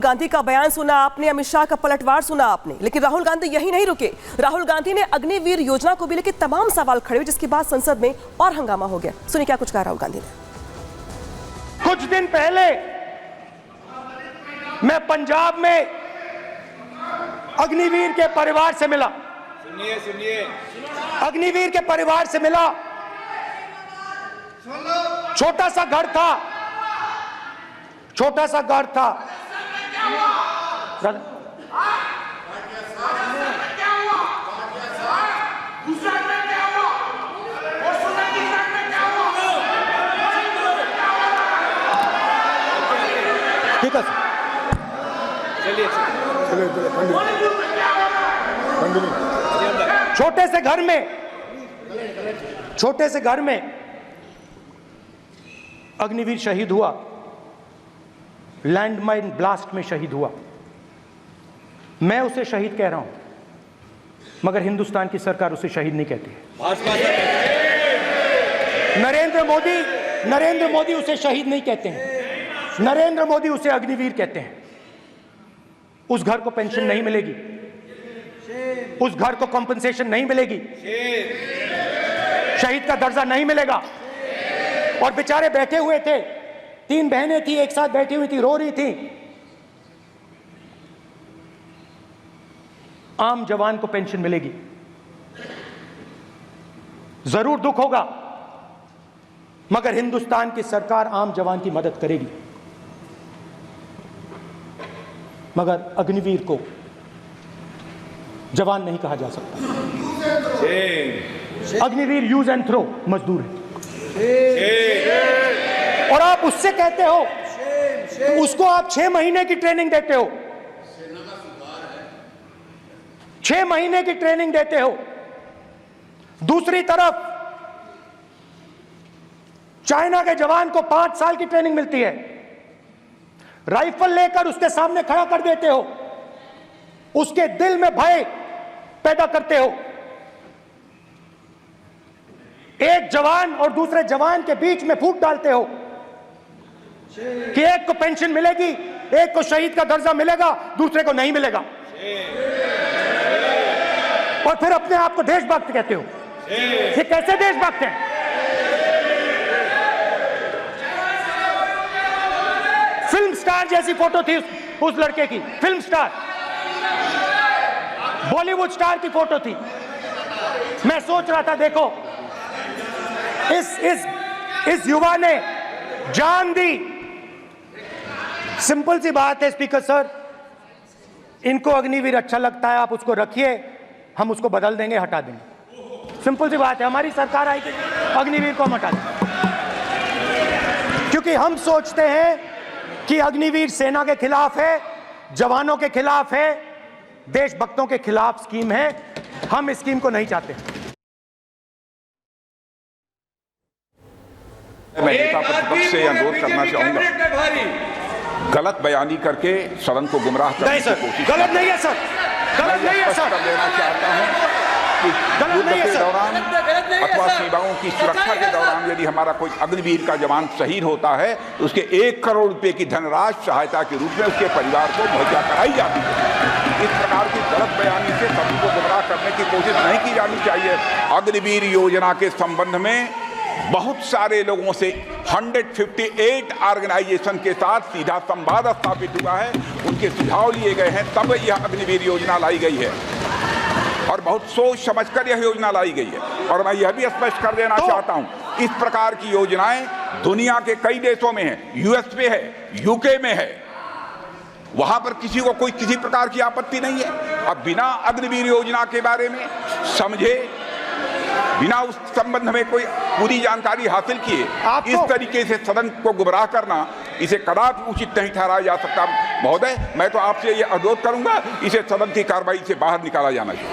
गांधी का बयान सुना आपने, अमित शाह का पलटवार सुना आपने, लेकिन राहुल गांधी यही नहीं रुके। राहुल गांधी ने अग्निवीर योजना को भी लेकर तमाम सवाल खड़े हुए, जिसके बाद संसद में और हंगामा हो गया। सुनिए क्या कुछ कहा राहुल गांधी ने। कुछ दिन पहले मैं पंजाब में अग्निवीर के परिवार से मिला। सुनिए अग्निवीर के परिवार से मिला। छोटा सा घर था, छोटा सा घर था। ठीक है चलिए छोटे से घर में अग्निवीर शहीद हुआ, लैंडमाइन ब्लास्ट में शहीद हुआ। मैं उसे शहीद कह रहा हूं, मगर हिंदुस्तान की सरकार उसे शहीद नहीं कहती है। नरेंद्र मोदी उसे शहीद नहीं कहते हैं। नरेंद्र मोदी उसे अग्निवीर कहते हैं। उस घर को पेंशन नहीं मिलेगी, उस घर को कंपनसेशन नहीं मिलेगी, शहीद का दर्जा नहीं मिलेगा। और बेचारे बैठे हुए थे, 3 बहनें थी, एक साथ बैठी हुई थी, रो रही थी। आम जवान को पेंशन मिलेगी, जरूर दुख होगा, मगर हिंदुस्तान की सरकार आम जवान की मदद करेगी। मगर अग्निवीर को जवान नहीं कहा जा सकता। अग्निवीर यूज एंड थ्रो मजदूर है। और आप उससे कहते हो, उसको आप 6 महीने की ट्रेनिंग देते हो, 6 महीने की ट्रेनिंग देते हो। दूसरी तरफ चाइना के जवान को 5 साल की ट्रेनिंग मिलती है। राइफल लेकर उसके सामने खड़ा कर देते हो, उसके दिल में भय पैदा करते हो। एक जवान और दूसरे जवान के बीच में फूट डालते हो कि एक को पेंशन मिलेगी, एक को शहीद का दर्जा मिलेगा, दूसरे को नहीं मिलेगा। और फिर अपने आप को देशभक्त कहते हो। ये कैसे देशभक्त हैं? फिल्म स्टार जैसी फोटो थी उस लड़के की, फिल्म स्टार, बॉलीवुड स्टार की फोटो थी। मैं सोच रहा था, देखो इस युवा ने जान दी। सिंपल सी बात है स्पीकर सर, इनको अग्निवीर अच्छा लगता है, आप उसको रखिए, हम उसको बदल देंगे, हटा देंगे। सिंपल सी बात है, हमारी सरकार आएगी, अग्निवीर को हम हटा देंगे। क्योंकि हम सोचते हैं कि अग्निवीर सेना के खिलाफ है, जवानों के खिलाफ है, देशभक्तों के खिलाफ स्कीम है। हम इस स्कीम को नहीं चाहते। मैं नेता प्रतिपक्ष से अनुरोध करना चाहूंगा, गलत बयानी करके सदन को गुमराह करने की कोशिश गलत नहीं है सर, गलत नहीं है सर। कर देना चाहता हूं कि युद्ध के दौरान अथवा सीमाओं की सुरक्षा के दौरान यदि हमारा कोई अग्निवीर का जवान शहीद होता है तो उसके 1 करोड़ रुपए की धनराशि सहायता के रूप में उसके परिवार को मुहैया कराई जाती है। इस प्रकार की गलत बयानी से सभी को गुमराह करने की कोशिश नहीं की जानी चाहिए। अग्निवीर योजना के संबंध में बहुत सारे लोगों से 158 ऑर्गेनाइजेशन के साथ सीधा संवाद स्थापित हुआ है, उनके सुझाव लिए गए हैं, तब यह अग्निवीर योजना लाई गई है और बहुत सोच समझकर यह योजना लाई गई है। और मैं यह भी स्पष्ट कर देना चाहता हूं, इस प्रकार की योजनाएं दुनिया के कई देशों में है, यूएस में है, यूके में है, वहां पर किसी को कोई किसी प्रकार की आपत्ति नहीं है। अब बिना अग्निवीर योजना के बारे में समझे, बिना उस संबंध में कोई पूरी जानकारी हासिल किए इस तरीके से सदन को गुमराह करना, इसे कदापि उचित नहीं ठहराया जा सकता। महोदय, मैं तो आपसे ये अनुरोध करूंगा, इसे सदन की कार्रवाई से बाहर निकाला जाना चाहिए।